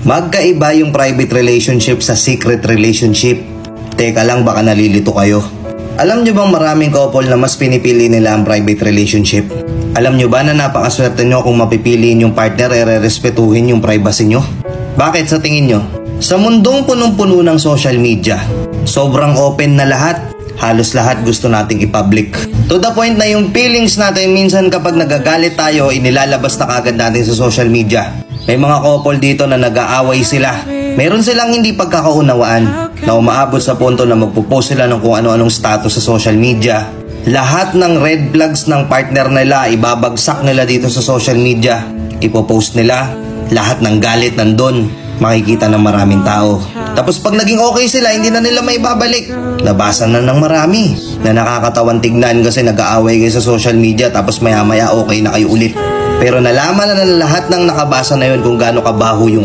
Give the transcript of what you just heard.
Magkaiba yung private relationship sa secret relationship. Teka lang, baka nalilito kayo. Alam nyo bang maraming couple na mas pinipili nila ang private relationship? Alam nyo ba na napakaswerte nyo kung mapipiliin yung partner re-respetuhin yung privacy nyo? Bakit sa tingin nyo? Sa mundong punong-puno ng social media, sobrang open na lahat. Halos lahat gusto nating i-public. To the point na yung feelings natin minsan kapag nagagalit tayo, inilalabas na kagad natin sa social media. May mga couple dito na nag-aaway sila. Meron silang hindi pagkakaunawaan na umaabot sa punto na magpo-post sila ng kung ano-anong status sa social media. Lahat ng red flags ng partner nila, ibabagsak nila dito sa social media. Ipopost nila. Lahat ng galit nandun. Makikita ng maraming tao. Tapos pag naging okay sila, hindi na nila may babalik. Nabasa na ng marami na nakakatawan tignan kasi nag-aaway kayo sa social media tapos maya-maya okay na kayo ulit. Pero nalaman na lahat ng nakabasa na yun kung gaano kabaho yung